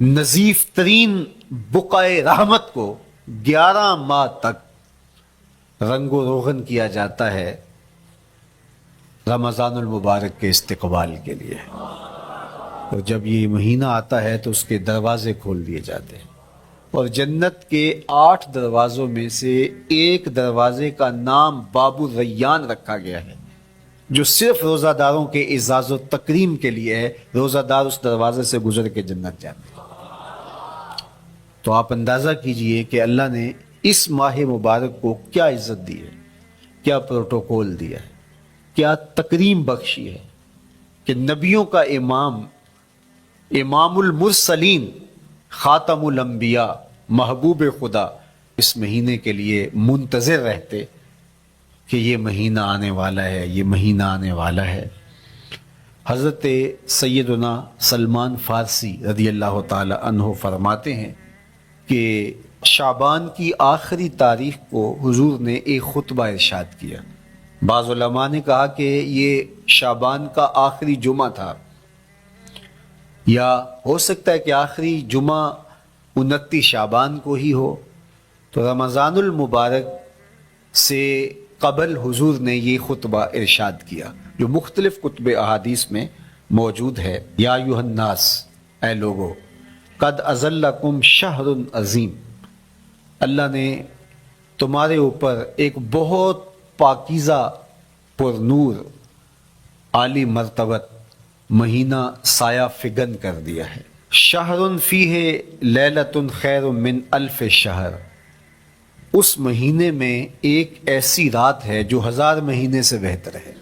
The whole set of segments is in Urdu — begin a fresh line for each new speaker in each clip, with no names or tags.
نظیف ترین بقعہ رحمت کو 11 ماہ تک رنگ و روغن کیا جاتا ہے رمضان المبارک کے استقبال کے لیے. اور جب یہ مہینہ آتا ہے تو اس کے دروازے کھول دیے جاتے ہیں، اور جنت کے 8 دروازوں میں سے ایک دروازے کا نام باب الریان رکھا گیا ہے، جو صرف روزہ داروں کے اعزاز و تکریم کے لیے ہے. روزہ دار اس دروازے سے گزر کے جنت جاتے ہیں. تو آپ اندازہ کیجئے کہ اللہ نے اس ماہ مبارک کو کیا عزت دی ہے، کیا پروٹوکول دیا ہے، کیا تکریم بخشی ہے کہ نبیوں کا امام المرسلین، خاتم الانبیاء، محبوب خدا اس مہینے کے لیے منتظر رہتے کہ یہ مہینہ آنے والا ہے، یہ مہینہ آنے والا ہے. حضرت سیدنا سلمان فارسی رضی اللہ تعالی عنہ فرماتے ہیں کہ شعبان کی آخری تاریخ کو حضور نے ایک خطبہ ارشاد کیا. بعض علماء نے کہا کہ یہ شعبان کا آخری جمعہ تھا، یا ہو سکتا ہے کہ آخری جمعہ 29 شعبان کو ہی ہو. تو رمضان المبارک سے قبل حضور نے یہ خطبہ ارشاد کیا جو مختلف کتب احادیث میں موجود ہے. یا ایھا الناس، اے لوگو، قد اظلکم شہر عظیم، اللہ نے تمہارے اوپر ایک بہت پاکیزہ، پر نور، عالی مرتبت مہینہ سایہ فگن کر دیا ہے. شہر فیہ لیلۃ خیر من الف شہر، اس مہینے میں ایک ایسی رات ہے جو 1000 مہینے سے بہتر ہے.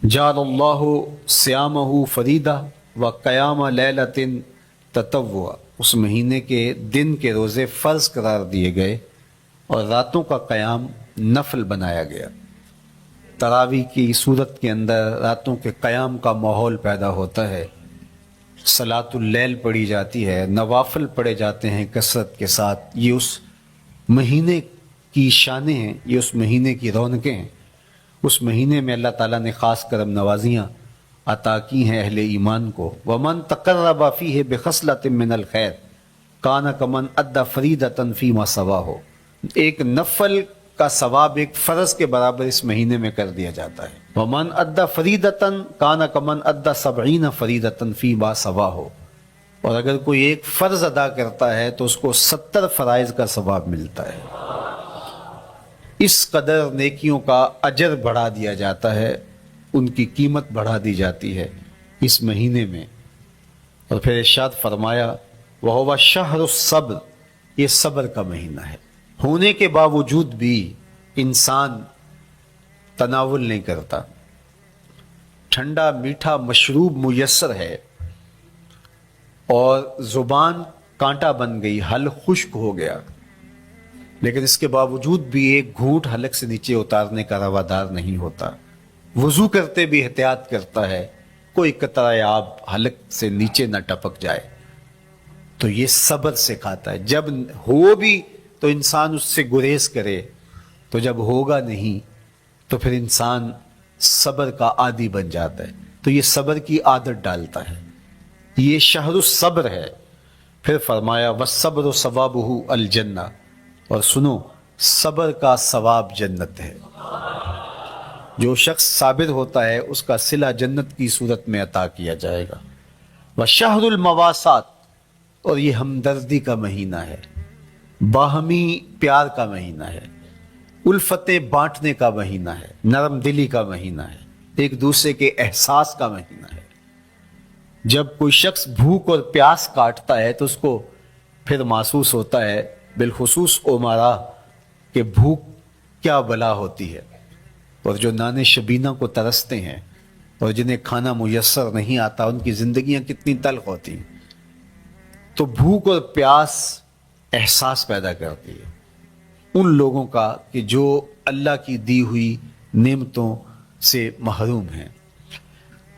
جعل اللہ صیامہ فریدہ و قیام لیلۃ تطوع، اس مہینے کے دن کے روزے فرض قرار دیے گئے اور راتوں کا قیام نفل بنایا گیا. تراویح کی صورت کے اندر راتوں کے قیام کا ماحول پیدا ہوتا ہے، صلاۃ اللیل پڑھی جاتی ہے، نوافل پڑھے جاتے ہیں کثرت کے ساتھ. یہ اس مہینے کی شانیں ہیں، یہ اس مہینے کی رونقیں ہیں. اس مہینے میں اللہ تعالیٰ نے خاص کرم نوازیاں عطا کی ہیں اہل ایمان کو. ومن تقرب فیہ بخصلۃ من الخیر کان کمن ادی فریضۃ فیما سواہ، ایک نفل کا ثواب ایک فرض کے برابر اس مہینے میں کر دیا جاتا ہے. ومن ادی فریضۃ کان کمن ادی 70 فریضۃ فیما سواہ، اور اگر کوئی ایک فرض ادا کرتا ہے تو اس کو 70 فرائض کا ثواب ملتا ہے. اس قدر نیکیوں کا اجر بڑھا دیا جاتا ہے، ان کی قیمت بڑھا دی جاتی ہے اس مہینے میں. اور پھر ارشاد فرمایا وَهُوَ شَهْرُ الصَّبْرِ، یہ صبر کا مہینہ ہے. ہونے کے باوجود بھی انسان تناول نہیں کرتا. ٹھنڈا میٹھا مشروب میسر ہے اور زبان کانٹا بن گئی، حلق خشک ہو گیا، لیکن اس کے باوجود بھی ایک گھونٹ حلق سے نیچے اتارنے کا روادار نہیں ہوتا. وضو کرتے بھی احتیاط کرتا ہے کوئی قطرہ آب حلق سے نیچے نہ ٹپک جائے. تو یہ صبر سکھاتا ہے. جب ہو بھی تو انسان اس سے گریز کرے، تو جب ہوگا نہیں تو پھر انسان صبر کا عادی بن جاتا ہے. تو یہ صبر کی عادت ڈالتا ہے. یہ شہر الصبر ہے. پھر فرمایا والصبر ثوابہ الجنہ، اور سنو صبر کا ثواب جنت ہے. جو شخص صابر ہوتا ہے اس کا صلہ جنت کی صورت میں عطا کیا جائے گا. وشہر المواسات، اور یہ ہمدردی کا مہینہ ہے، باہمی پیار کا مہینہ ہے، الفتیں بانٹنے کا مہینہ ہے، نرم دلی کا مہینہ ہے، ایک دوسرے کے احساس کا مہینہ ہے. جب کوئی شخص بھوک اور پیاس کاٹتا ہے تو اس کو پھر محسوس ہوتا ہے، بالخصوص عمرا، کہ بھوک کیا بلا ہوتی ہے. اور جو نان شبینہ کو ترستے ہیں اور جنہیں کھانا میسر نہیں آتا، ان کی زندگیاں کتنی تلخ ہوتی ہیں. تو بھوک اور پیاس احساس پیدا کرتی ہے ان لوگوں کا کہ جو اللہ کی دی ہوئی نعمتوں سے محروم ہیں.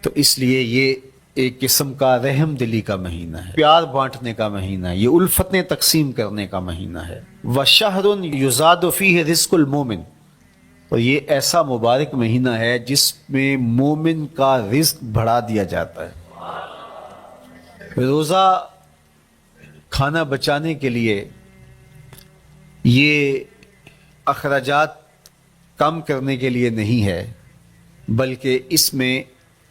تو اس لیے یہ ایک قسم کا رحم دلی کا مہینہ ہے، پیار بانٹنے کا مہینہ ہے، یہ الفتیں تقسیم کرنے کا مہینہ ہے. وَشَهْرٌ يُزَادُ فِيهِ رِزْقُ الْمُؤْمِنِ، اور یہ ایسا مبارک مہینہ ہے جس میں مومن کا رزق بڑھا دیا جاتا ہے. روزہ کھانا بچانے کے لیے یہ اخراجات کم کرنے کے لیے نہیں ہے، بلکہ اس میں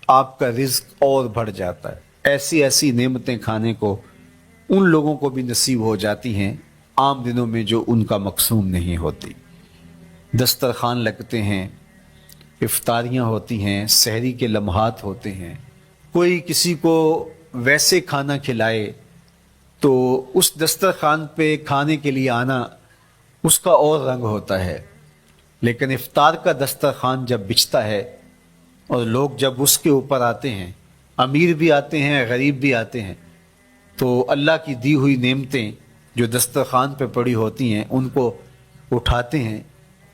آپ کا رزق اور بڑھ جاتا ہے۔ ایسی ایسی نعمتیں کھانے کو ان لوگوں کو بھی نصیب ہو جاتی ہیں عام دنوں میں جو ان کا مقصوم نہیں ہوتی۔ دسترخوان لگتے ہیں، افطاریاں ہوتی ہیں، سحری کے لمحات ہوتے ہیں، کوئی کسی کو ویسے کھانا کھلائے تو اس دسترخوان پہ کھانے کے لیے آنا اس کا اور رنگ ہوتا ہے۔ لیکن افطار کا دسترخوان جب بچھتا ہے اور لوگ جب اس کے اوپر آتے ہیں، امیر بھی آتے ہیں، غریب بھی آتے ہیں، تو اللہ کی دی ہوئی نعمتیں جو دسترخوان پہ پڑی ہوتی ہیں ان کو اٹھاتے ہیں،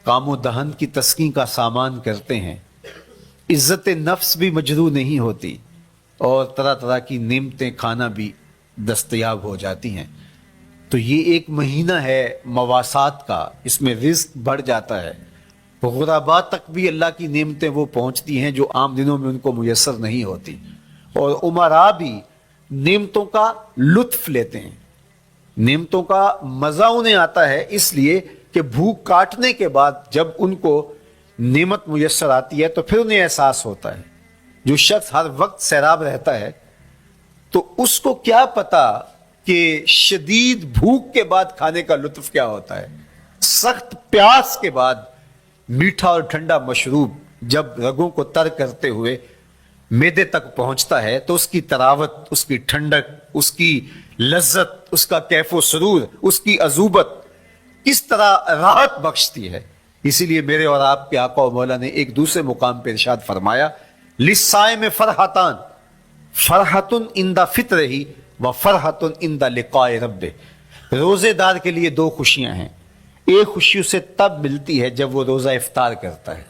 کام و دہن کی تسکین کا سامان کرتے ہیں، عزت نفس بھی مجروح نہیں ہوتی اور طرح طرح کی نعمتیں کھانا بھی دستیاب ہو جاتی ہیں۔ تو یہ ایک مہینہ ہے مواسات کا، اس میں رزق بڑھ جاتا ہے، غرباء تک بھی اللہ کی نعمتیں وہ پہنچتی ہیں جو عام دنوں میں ان کو میسر نہیں ہوتی، اور امراء بھی نعمتوں کا لطف لیتے ہیں، نعمتوں کا مزہ انہیں آتا ہے، اس لیے کہ بھوک کاٹنے کے بعد جب ان کو نعمت میسر آتی ہے تو پھر انہیں احساس ہوتا ہے۔ جو شخص ہر وقت سیراب رہتا ہے تو اس کو کیا پتا کہ شدید بھوک کے بعد کھانے کا لطف کیا ہوتا ہے۔ سخت پیاس کے بعد میٹھا اور ٹھنڈا مشروب جب رگوں کو تر کرتے ہوئے معدے تک پہنچتا ہے تو اس کی تراوت، اس کی ٹھنڈک، اس کی لذت، اس کا کیف و سرور، اس کی عذوبت کس طرح راحت بخشتی ہے۔ اسی لیے میرے اور آپ کے آقا و مولا نے ایک دوسرے مقام پہ ارشاد فرمایا، للصائم فرحتان، فرحت عند فطرہ و فرحت عند لقاء ربہ۔ روزے دار کے لیے دو خوشیاں ہیں، ایک خوشی اسے تب ملتی ہے جب وہ روزہ افطار کرتا ہے،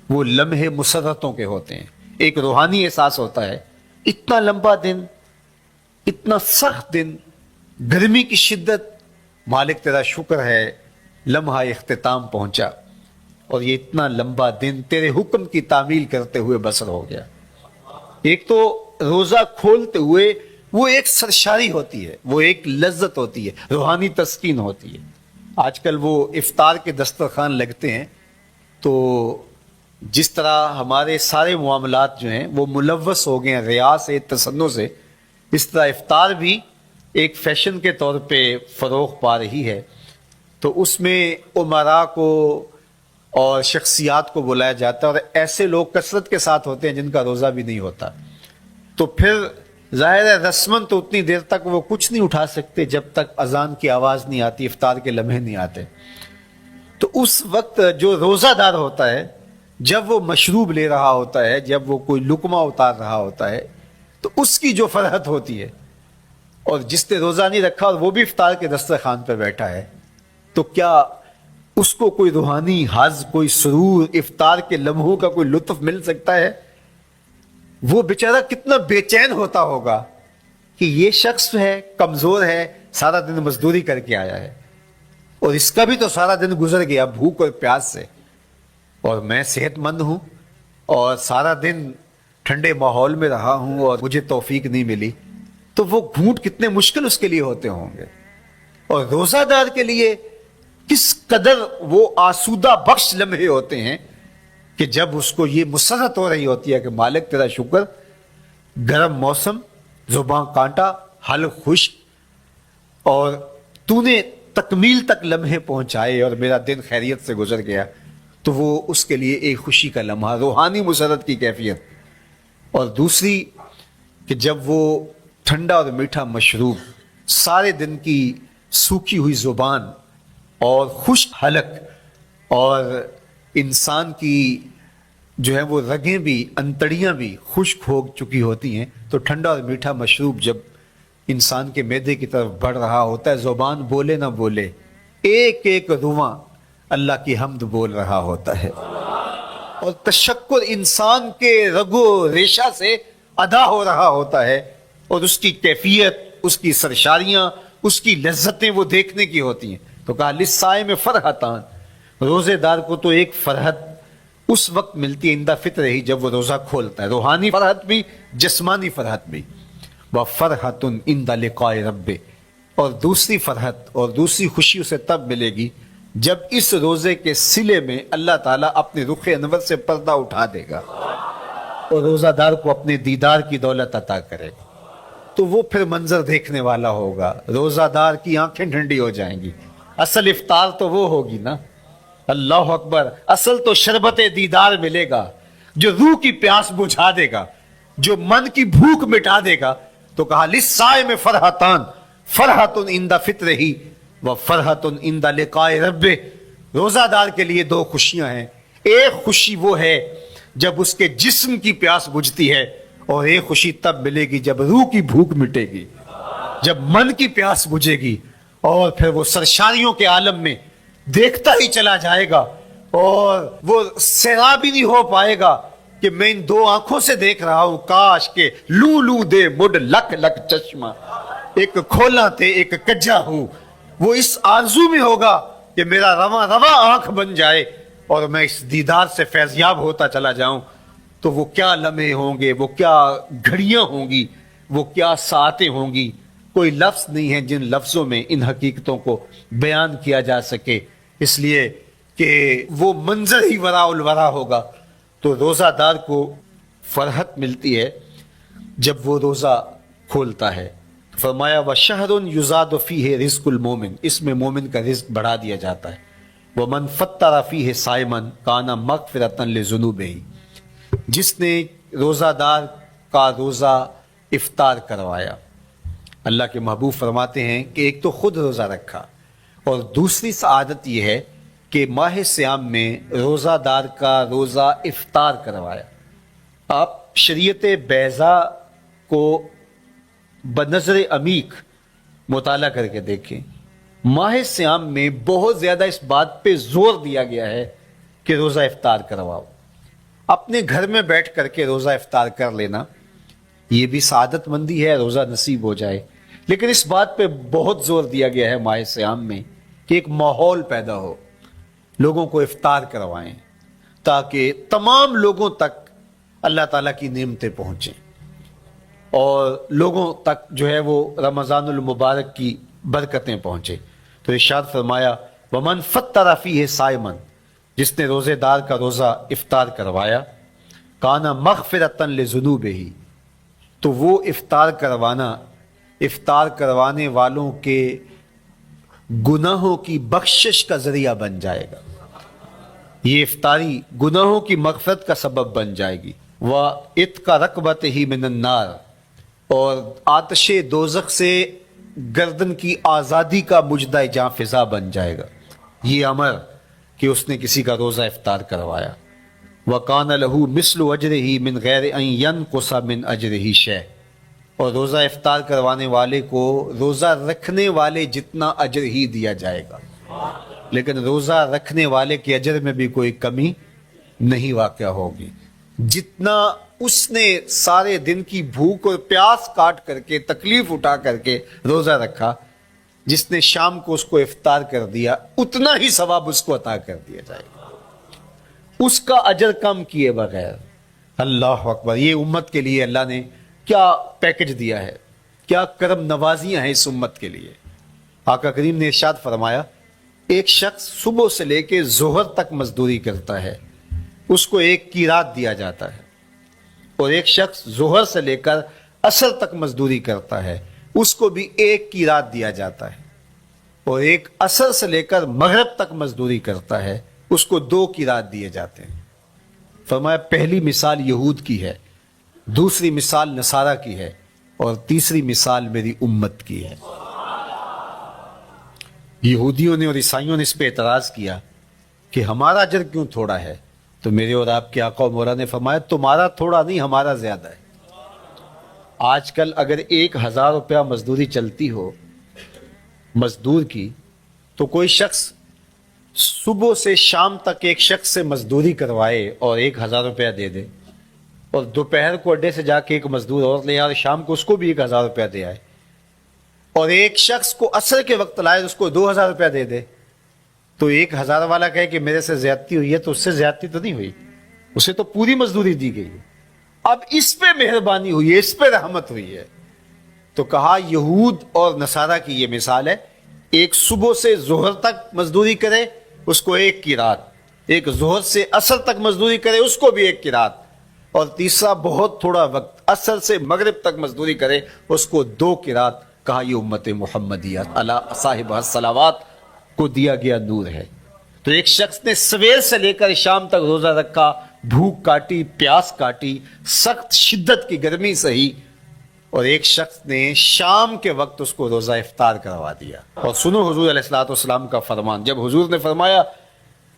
وہ لمحے مسرتوں کے ہوتے ہیں، ایک روحانی احساس ہوتا ہے، اتنا لمبا دن، اتنا سخت دن، گرمی کی شدت، مالک تیرا شکر ہے لمحہ اختتام پہنچا اور یہ اتنا لمبا دن تیرے حکم کی تعمیل کرتے ہوئے بسر ہو گیا۔ ایک تو روزہ کھولتے ہوئے وہ ایک سرشاری ہوتی ہے، وہ ایک لذت ہوتی ہے، روحانی تسکین ہوتی ہے۔ آج کل وہ افطار کے دسترخوان لگتے ہیں تو جس طرح ہمارے سارے معاملات جو ہیں وہ ملوث ہو گئے ہیں ریا سے، تصنع سے، اس طرح افطار بھی ایک فیشن کے طور پہ فروغ پا رہی ہے۔ تو اس میں امراء کو اور شخصیات کو بلایا جاتا ہے اور ایسے لوگ کثرت کے ساتھ ہوتے ہیں جن کا روزہ بھی نہیں ہوتا، تو پھر ظاہر ہے رسماً تو اتنی دیر تک وہ کچھ نہیں اٹھا سکتے جب تک اذان کی آواز نہیں آتی، افطار کے لمحے نہیں آتے۔ تو اس وقت جو روزہ دار ہوتا ہے جب وہ مشروب لے رہا ہوتا ہے، جب وہ کوئی لقمہ اتار رہا ہوتا ہے، تو اس کی جو فرحت ہوتی ہے، اور جس نے روزہ نہیں رکھا اور وہ بھی افطار کے دسترخوان پہ بیٹھا ہے، تو کیا اس کو کوئی روحانی حظ، کوئی سرور، افطار کے لمحوں کا کوئی لطف مل سکتا ہے؟ وہ بیچارہ کتنا بے چین ہوتا ہوگا کہ یہ شخص ہے، کمزور ہے، سارا دن مزدوری کر کے آیا ہے اور اس کا بھی تو سارا دن گزر گیا بھوک اور پیاس سے، اور میں صحت مند ہوں اور سارا دن ٹھنڈے ماحول میں رہا ہوں اور مجھے توفیق نہیں ملی، تو وہ گھونٹ کتنے مشکل اس کے لیے ہوتے ہوں گے۔ اور روزہ دار کے لیے کس قدر وہ آسودہ بخش لمحے ہوتے ہیں کہ جب اس کو یہ مسرت ہو رہی ہوتی ہے کہ مالک تیرا شکر، گرم موسم، زباں کانٹا، حلق خشک، اور تو نے تکمیل تک لمحے پہنچائے اور میرا دن خیریت سے گزر گیا، تو وہ اس کے لیے ایک خوشی کا لمحہ، روحانی مسرت کی کیفیت۔ اور دوسری کہ جب وہ ٹھنڈا اور میٹھا مشروب، سارے دن کی سوکھی ہوئی زبان اور خشک حلق، اور انسان کی جو ہے وہ رگیں بھی، انتڑیاں بھی خشک ہو چکی ہوتی ہیں، تو ٹھنڈا اور میٹھا مشروب جب انسان کے معدے کی طرف بڑھ رہا ہوتا ہے، زبان بولے نہ بولے، ایک ایک رواں اللہ کی حمد بول رہا ہوتا ہے، اور تشکر انسان کے رگو ریشہ سے ادا ہو رہا ہوتا ہے، اور اس کی کیفیت، اس کی سرشاریاں، اس کی لذتیں وہ دیکھنے کی ہوتی ہیں۔ تو کہا للصائم فرحتان، روزے دار کو تو ایک فرحت اس وقت ملتی ہے عند فطرہ ہی، جب وہ روزہ کھولتا ہے، روحانی فرحت بھی، جسمانی فرحت بھی۔ وفرحۃ عند لقاء رب، اور دوسری فرحت اور دوسری خوشی اسے تب ملے گی جب اس روزے کے صلے میں اللہ تعالیٰ اپنے رخ انور سے پردہ اٹھا دے گا اور روزہ دار کو اپنے دیدار کی دولت عطا کرے گا، تو وہ پھر منظر دیکھنے والا ہوگا، روزہ دار کی آنکھیں ٹھنڈی ہو جائیں گی۔ اصل افطار تو وہ ہوگی نا، اللہ اکبر، اصل تو شربت دیدار ملے گا جو روح کی پیاس بجھا دے گا، جو من کی بھوک مٹا دے گا۔ تو کہا للصائم فرحتان، فرحت عند فطرہ و فرحت عند لقاء رب، روزہ دار کے لیے دو خوشیاں ہیں، ایک خوشی وہ ہے جب اس کے جسم کی پیاس بجھتی ہے، اور ایک خوشی تب ملے گی جب روح کی بھوک مٹے گی، جب من کی پیاس بجھے گی، اور پھر وہ سرشاریوں کے عالم میں دیکھتا ہی چلا جائے گا، اور وہ سیراب ہی نہیں ہو پائے گا کہ میں ان دو آنکھوں سے دیکھ رہا ہوں، کاش کہ لو لو دے مڈ لک لک چشمہ، ایک کھولا تے ایک کجا ہوں۔ وہ اس آرزو میں ہوگا کہ میرا رواں رواں آنکھ بن جائے اور میں اس دیدار سے فیضیاب ہوتا چلا جاؤں۔ تو وہ کیا لمحے ہوں گے، وہ کیا گھڑیاں ہوں گی، وہ کیا ساعتیں ہوں گی، کوئی لفظ نہیں ہے جن لفظوں میں ان حقیقتوں کو بیان کیا جا سکے، اس لیے کہ وہ منظر ہی وراء الورا ہوگا۔ تو روزہ دار کو فرحت ملتی ہے جب وہ روزہ کھولتا ہے۔ فرمایا وَشَهْرٌ يُزَادُ فِيهِ رِزْقُ الْمُؤْمِنِ، اس میں مومن کا رزق بڑھا دیا جاتا ہے۔ وَمَنْ فَطَّرَ فِيهِ صَائِمًا كَانَ مَغْفِرَةً لِذُنُوبِهِ، جس نے روزہ دار کا روزہ افطار کروایا۔ اللہ کے محبوب فرماتے ہیں کہ ایک تو خود روزہ رکھا، اور دوسری سعادت یہ ہے کہ ماہ سیام میں روزہ دار کا روزہ افطار کروایا۔ آپ شریعت بیضا کو بنظر عمیق مطالعہ کر کے دیکھیں، ماہ سیام میں بہت زیادہ اس بات پہ زور دیا گیا ہے کہ روزہ افطار کرواؤ۔ اپنے گھر میں بیٹھ کر کے روزہ افطار کر لینا یہ بھی سعادت مندی ہے، روزہ نصیب ہو جائے، لیکن اس بات پہ بہت زور دیا گیا ہے ماہ سیام میں کہ ایک ماحول پیدا ہو، لوگوں کو افطار کروائیں تاکہ تمام لوگوں تک اللہ تعالیٰ کی نعمتیں پہنچیں، اور لوگوں تک جو ہے وہ رمضان المبارک کی برکتیں پہنچے۔ تو ارشاد فرمایا وَمَنْ فَطَّرَ فِيهِ صَائِمًا، جس نے روزے دار کا روزہ افطار کروایا، کَانَ مَغْفِرَةً لِذُنُوبِهِ، تو وہ افطار کروانے والوں کے گناہوں کی بخشش کا ذریعہ بن جائے گا، یہ افطاری گناہوں کی مغفرت کا سبب بن جائے گی۔ وَإِتْقَ رَقْبَتِهِ مِنَ النَّارِ، اور آتش دوزخ سے گردن کی آزادی کا مجدہ جاں فضا بن جائے گا یہ امر کہ اس نے کسی کا روزہ افطار کروایا۔ وَقَانَ لَهُ مِثْلُ أَجْرِهِ مِنْ غَيْرِ أَنْ يَنْقُصَ مِنْ أَجْرِهِ شَيْءٌ، اور روزہ افطار کروانے والے کو روزہ رکھنے والے جتنا اجر ہی دیا جائے گا، لیکن روزہ رکھنے والے کے اجر میں بھی کوئی کمی نہیں واقع ہوگی۔ جتنا اس نے سارے دن کی بھوک اور پیاس کاٹ کر کے تکلیف اٹھا کر کے روزہ رکھا، جس نے شام کو اس کو افطار کر دیا، اتنا ہی ثواب اس کو عطا کر دیا جائے گا، اس کا اجر کم کیے بغیر۔ اللہ اکبر، یہ امت کے لیے اللہ نے کیا پیکج دیا ہے، کیا کرم نوازیاں ہیں اس امت کے لیے۔ آقا کریم نے ارشاد فرمایا ایک شخص صبح سے لے کے ظہر تک مزدوری کرتا ہے، اس کو ایک قیراط دیا جاتا ہے، اور ایک شخص ظہر سے لے کر عصر تک مزدوری کرتا ہے، اس کو بھی ایک قیراط دیا جاتا ہے، اور ایک عصر سے لے کر مغرب تک مزدوری کرتا ہے، اس کو 2 قیراط دیے جاتے ہیں۔ فرمایا پہلی مثال یہود کی ہے، دوسری مثال نصارہ کی ہے، اور تیسری مثال میری امت کی ہے۔ یہودیوں نے اور عیسائیوں نے اس پہ اعتراض کیا کہ ہمارا اجر کیوں تھوڑا ہے، تو میرے اور آپ کے آقا و مولا نے فرمایا تمہارا تھوڑا نہیں، ہمارا زیادہ ہے۔ آج کل اگر 1000 روپیہ مزدوری چلتی ہو مزدور کی، تو کوئی شخص صبح سے شام تک ایک شخص سے مزدوری کروائے اور 1000 روپیہ دے دے، اور دوپہر کو اڈے سے جا کے ایک مزدور اور لے آئے اور شام کو اس کو بھی 1000 روپیہ دے آئے، اور ایک شخص کو عصر کے وقت لائے اس کو 2000 روپیہ دے دے، تو 1000 والا کہے کہ میرے سے زیادتی ہوئی ہے، تو اس سے زیادتی تو نہیں ہوئی، اسے تو پوری مزدوری دی گئی ہے۔ اب اس پہ مہربانی ہوئی ہے، اس پہ رحمت ہوئی ہے تو کہا یہود اور نصارہ کی یہ مثال ہے، ایک صبح سے ظہر تک مزدوری کرے اس کو 1 قرات، ایک ظہر سے عصر تک مزدوری کرے اس کو بھی 1 قرات، اور تیسرا بہت تھوڑا وقت عصر سے مغرب تک مزدوری کرے اس کو 2 قرات۔ کہا یہ امت محمدیہ علی صاحب الصلوات کو دیا گیا نور ہے۔ تو ایک شخص نے سویر سے لے کر شام تک روزہ رکھا، بھوک کاٹی، پیاس کاٹی، سخت شدت کی گرمی سہی، اور ایک شخص نے شام کے وقت اس کو روزہ افطار کروا دیا۔ اور سنو حضور علیہ الصلوۃ والسلام کا فرمان، جب حضور نے فرمایا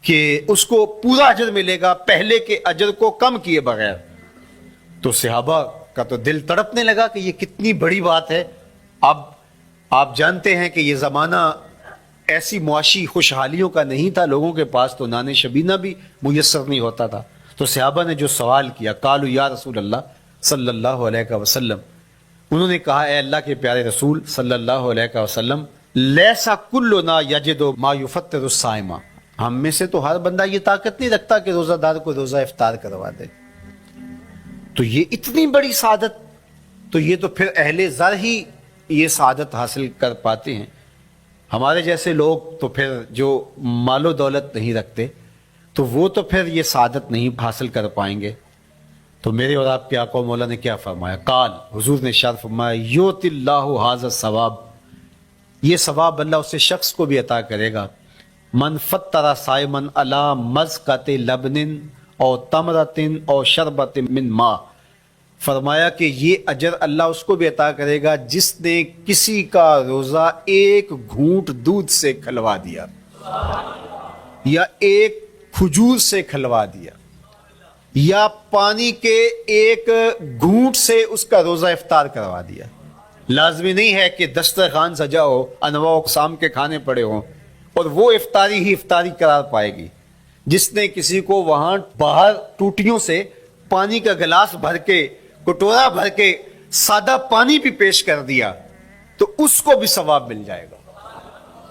کہ اس کو پورا اجر ملے گا پہلے کے اجر کو کم کیے بغیر، تو صحابہ کا تو دل تڑپنے لگا کہ یہ کتنی بڑی بات ہے۔ اب آپ جانتے ہیں کہ یہ زمانہ ایسی معاشی خوشحالیوں کا نہیں تھا، لوگوں کے پاس تو نان شبینہ بھی میسر نہیں ہوتا تھا۔ تو صحابہ نے جو سوال کیا، قالوا یا رسول اللہ صلی اللہ علیہ وسلم، انہوں نے کہا اے اللہ کے پیارے رسول صلی اللہ علیہ وسلم، لیسا کلنا یجد ما یفطر الصائم، ہم میں سے تو ہر بندہ یہ طاقت نہیں رکھتا کہ روزہ دار کو روزہ افطار کروا دے۔ تو یہ اتنی بڑی سعادت، تو یہ تو پھر اہل زر ہی یہ سعادت حاصل کر پاتے ہیں۔ ہمارے جیسے لوگ تو پھر جو مال و دولت نہیں رکھتے تو وہ تو پھر یہ سعادت نہیں حاصل کر پائیں گے۔ تو میرے اور آپ کے آقا و مولا نے کیا فرمایا؟ قال، حضور نے ارشاد فرمایا، یؤتی اللہ ھذا الثواب، یہ ثواب اللہ اسے شخص کو بھی عطا کرے گا، من فطر صائما علی مزقۃ لبن او تمرۃ او شربۃ من ماء، فرمایا کہ یہ اجر اللہ اس کو بھی عطا کرے گا جس نے کسی کا روزہ 1 گھونٹ دودھ سے کھلوا دیا یا 1 کھجور سے کھلوا دیا یا پانی کے 1 گھونٹ سے اس کا روزہ افطار کروا دیا۔ لازمی نہیں ہے کہ دسترخوان سجا ہو، انواع اقسام کے کھانے پڑے ہوں اور وہ افطاری ہی افطاری قرار پائے گی۔ جس نے کسی کو وہاں باہر ٹوٹیوں سے پانی کا گلاس بھر کے، کٹورا بھر کے سادہ پانی بھی پیش کر دیا تو اس کو بھی ثواب مل جائے گا۔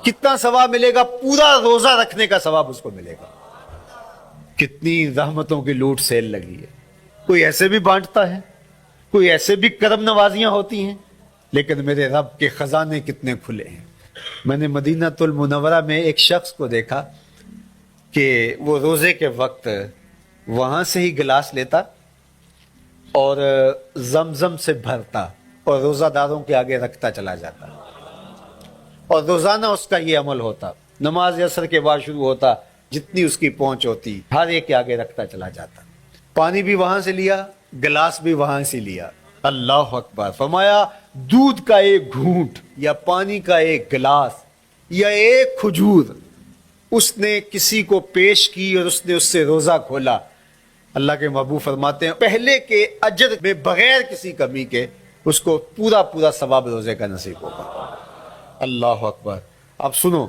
کتنا ثواب ملے گا؟ پورا روزہ رکھنے کا ثواب اس کو ملے گا۔ کتنی رحمتوں کی لوٹ سیل لگی ہے، کوئی ایسے بھی بانٹتا ہے، کوئی ایسے بھی کرم نوازیاں ہوتی ہیں، لیکن میرے رب کے خزانے کتنے کھلے ہیں۔ میں نے مدینہ المنورہ میں ایک شخص کو دیکھا کہ وہ روزے کے وقت وہاں سے ہی گلاس لیتا اور زمزم سے بھرتا اور روزہ داروں کے آگے رکھتا چلا جاتا، اور روزانہ اس کا یہ عمل ہوتا۔ نماز عصر کے بعد شروع ہوتا، جتنی اس کی پہنچ ہوتی ہر ایک کے آگے رکھتا چلا جاتا، پانی بھی وہاں سے لیا، گلاس بھی وہاں سے لیا۔ اللہ اکبر! فرمایا دودھ کا 1 گھونٹ یا پانی کا 1 گلاس یا 1 کھجور اس نے کسی کو پیش کی اور اس نے اس سے روزہ کھولا۔ اللہ کے محبوب فرماتے ہیں پہلے کے اجر میں بغیر کسی کمی کے اس کو پورا ثواب روزے کا نصیب ہوگا۔ اللہ اکبر! اب سنو،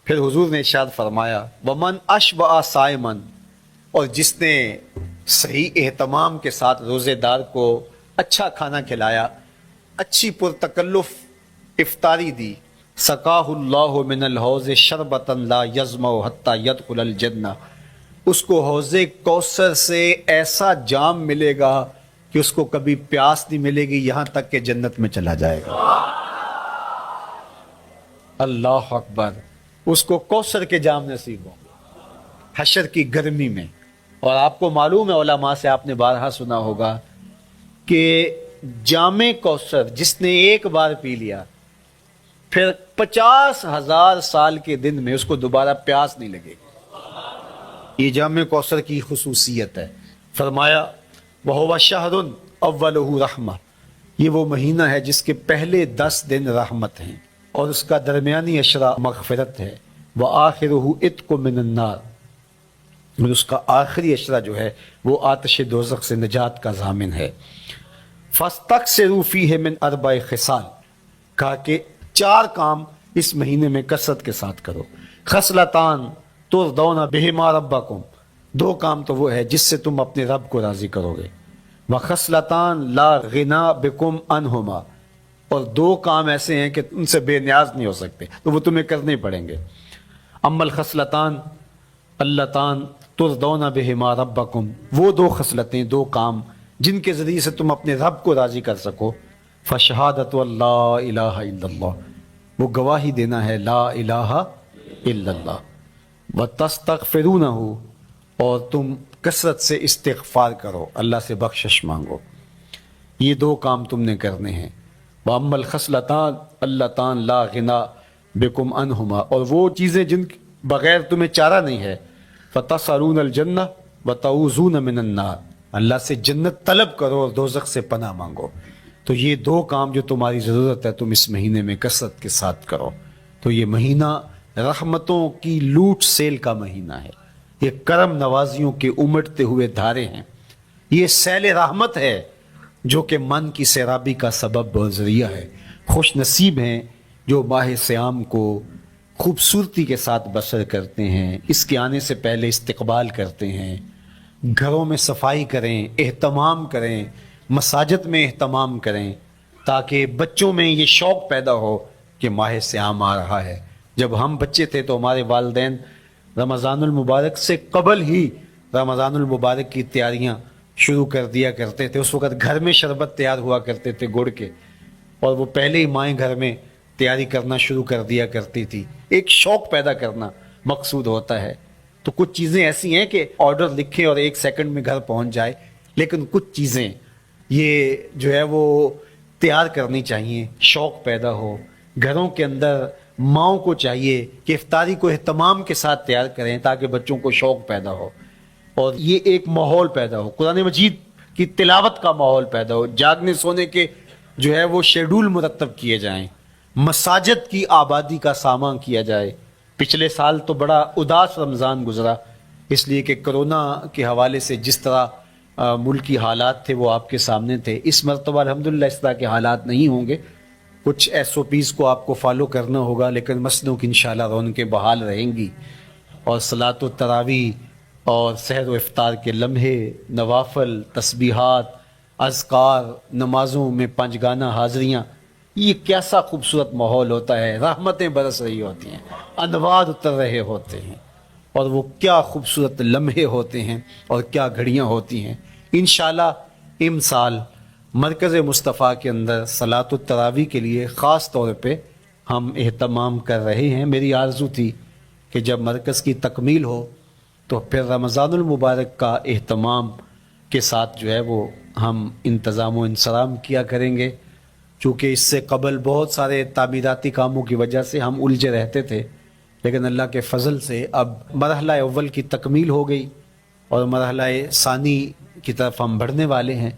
پھر حضور نے ارشاد فرمایا ومن اشبع صائما، اور جس نے صحیح اہتمام کے ساتھ روزے دار کو اچھا کھانا کھلایا، اچھی پرتکلف افطاری دی، سقاہ اللہ من الحوض شربۃ لا یظمأ حتی یدخل الجنہ، اس کو حوض کوثر سے ایسا جام ملے گا کہ اس کو کبھی پیاس نہیں ملے گی یہاں تک کہ جنت میں چلا جائے گا۔ اللہ اکبر! اس کو کوثر کے جام نصیب ہوں گے حشر کی گرمی میں۔ اور آپ کو معلوم ہے، علماء سے آپ نے بارہا سنا ہوگا کہ جام کوثر جس نے ایک بار پی لیا پھر 50,000 سال کے دن میں اس کو دوبارہ پیاس نہیں لگے گی۔ یہ جام کوثر کی خصوصیت ہے۔ فرمایا وَهُوَ شَهْرٌ أَوَّلُهُ رَحْمَةٌ، یہ وہ مہینہ ہے جس کے پہلے 10 دن رحمت ہیں اور اس کا درمیانی عشرہ مغفرت ہے، وَآخِرُهُ عِتْقٌ مِّنَ النَّارِ، اور اس کا آخری عشرہ جو ہے وہ آتش دوزخ سے نجات کا ضامن ہے۔ فَاسْتَكْثِرُوا فِيهِ مِنْ 4 خِصَالٍ، کہا کہ 4 کام اس مہینے میں کثرت کے ساتھ کرو۔ خصلتان ترضون بہما ربکم، 2 کام تو وہ ہے جس سے تم اپنے رب کو راضی کرو گے۔ وخصلتان لا غنا بکم عنہما، اور 2 کام ایسے ہیں کہ ان سے بے نیاز نہیں ہو سکتے تو وہ تمہیں کرنے پڑیں گے۔ اما الخصلتان اللتان ترضون بہما ربکم، وہ 2 خصلتیں، 2 کام جن کے ذریعے سے تم اپنے رب کو راضی کر سکو، فشہادت اللہ الہ الا اللہ، وہ گواہی دینا ہے لا الہ الا اللہ، وتستغفرونہ، اور تم کثرت سے استغفار کرو، اللہ سے بخشش مانگو۔ یہ دو کام تم نے کرنے ہیں۔ وَأَمَّا الْخَصْلَتَانِ اللَّتَانِ لَا غِنَىٰ بِكُمْ عَنْهُمَا، اور وہ چیزیں جن بغیر تمہیں چارہ نہیں ہے، فَتَسْأَلُونَ الْجَنَّةَ وَتَعُوذُونَ مِنَ النَّارِ، اللہ سے جنت طلب کرو اور دوزخ سے پناہ مانگو۔ تو یہ دو کام جو تمہاری ضرورت ہے تم اس مہینے میں کثرت کے ساتھ کرو۔ تو یہ مہینہ رحمتوں کی لوٹ سیل کا مہینہ ہے، یہ کرم نوازیوں کے امٹتے ہوئے دھارے ہیں، یہ سیل رحمت ہے جو کہ من کی سیرابی کا سبب اور ذریعہ ہے۔ خوش نصیب ہیں جو ماہ صیام کو خوبصورتی کے ساتھ بسر کرتے ہیں، اس کے آنے سے پہلے استقبال کرتے ہیں، گھروں میں صفائی کریں، اہتمام کریں، مساجد میں اہتمام کریں، تاکہ بچوں میں یہ شوق پیدا ہو کہ ماہ صیام آ رہا ہے۔ جب ہم بچے تھے تو ہمارے والدین رمضان المبارک سے قبل ہی رمضان المبارک کی تیاریاں شروع کر دیا کرتے تھے۔ اس وقت گھر میں شربت تیار ہوا کرتے تھے گڑ کے، اور وہ پہلے ہی مائیں گھر میں تیاری کرنا شروع کر دیا کرتی تھی۔ ایک شوق پیدا کرنا مقصود ہوتا ہے۔ تو کچھ چیزیں ایسی ہیں کہ آرڈر لکھیں اور 1 سیکنڈ میں گھر پہنچ جائے، لیکن کچھ چیزیں یہ جو ہے وہ تیار کرنی چاہیے، شوق پیدا ہو گھروں کے اندر۔ ماؤں کو چاہیے کہ افطاری کو اہتمام کے ساتھ تیار کریں تاکہ بچوں کو شوق پیدا ہو، اور یہ ایک ماحول پیدا ہو، قرآن مجید کی تلاوت کا ماحول پیدا ہو، جاگنے سونے کے جو ہے وہ شیڈول مرتب کیے جائیں، مساجد کی آبادی کا سامان کیا جائے۔ پچھلے سال تو بڑا اداس رمضان گزرا، اس لیے کہ کرونا کے حوالے سے جس طرح ملکی حالات تھے وہ آپ کے سامنے تھے۔ اس مرتبہ الحمدللہ اس طرح کے حالات نہیں ہوں گے، کچھ SOPs کو آپ کو فالو کرنا ہوگا، لیکن مسجدوں کی انشاءاللہ رونقیں بحال رہیں گی، اور صلاۃ التراویح اور سحر و افطار کے لمحے، نوافل، تسبیحات، اذکار، نمازوں میں 5 گانہ حاضریاں، یہ کیسا خوبصورت ماحول ہوتا ہے، رحمتیں برس رہی ہوتی ہیں، انوار اتر رہے ہوتے ہیں، اور وہ کیا خوبصورت لمحے ہوتے ہیں اور کیا گھڑیاں ہوتی ہیں۔ انشاءاللہ امسال مرکز مصطفیٰ کے اندر صلاۃ التراویح کے لیے خاص طور پہ ہم اہتمام کر رہے ہیں۔ میری آرزو تھی کہ جب مرکز کی تکمیل ہو تو پھر رمضان المبارک کا اہتمام کے ساتھ جو ہے وہ ہم انتظام و انصرام کیا کریں گے، چونکہ اس سے قبل بہت سارے تعمیراتی کاموں کی وجہ سے ہم الجھے رہتے تھے، لیکن اللہ کے فضل سے اب مرحلہ اول کی تکمیل ہو گئی اور مرحلہ ثانی کی طرف ہم بڑھنے والے ہیں۔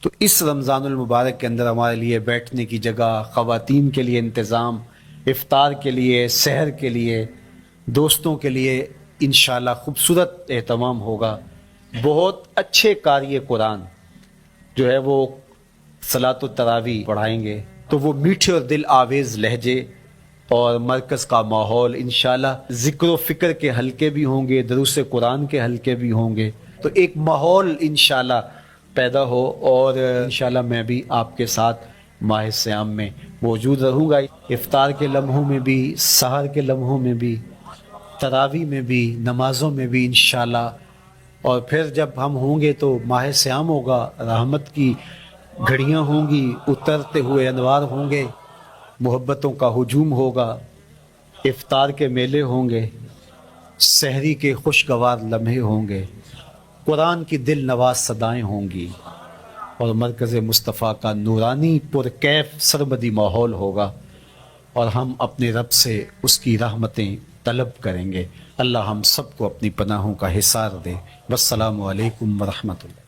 تو اس رمضان المبارک کے اندر ہمارے لیے بیٹھنے کی جگہ، خواتین کے لیے انتظام، افطار کے لیے، سحر کے لیے، دوستوں کے لیے انشاءاللہ خوبصورت اہتمام ہوگا۔ بہت اچھے قاری قرآن جو ہے وہ صلاۃ التراویح پڑھائیں گے، تو وہ میٹھے اور دل آویز لہجے اور مرکز کا ماحول، انشاءاللہ ذکر و فکر کے حلقے بھی ہوں گے، دروس قرآن کے حلقے بھی ہوں گے، تو ایک ماحول انشاءاللہ پیدا ہو، اور انشاءاللہ میں بھی آپ کے ساتھ ماہ صیام میں موجود رہوں گا، افطار کے لمحوں میں بھی، سحر کے لمحوں میں بھی، تراویح میں بھی، نمازوں میں بھی انشاءاللہ۔ اور پھر جب ہم ہوں گے تو ماہ صیام ہوگا، رحمت کی گھڑیاں ہوں گی، اترتے ہوئے انوار ہوں گے، محبتوں کا ہجوم ہوگا، افطار کے میلے ہوں گے، سحری کے خوشگوار لمحے ہوں گے، قرآن کی دل نواز صدائیں ہوں گی، اور مرکز مصطفیٰ کا نورانی پرکیف سرمدی ماحول ہوگا، اور ہم اپنے رب سے اس کی رحمتیں طلب کریں گے۔ اللہ ہم سب کو اپنی پناہوں کا حصار دے۔ والسلام علیکم ورحمۃ اللہ۔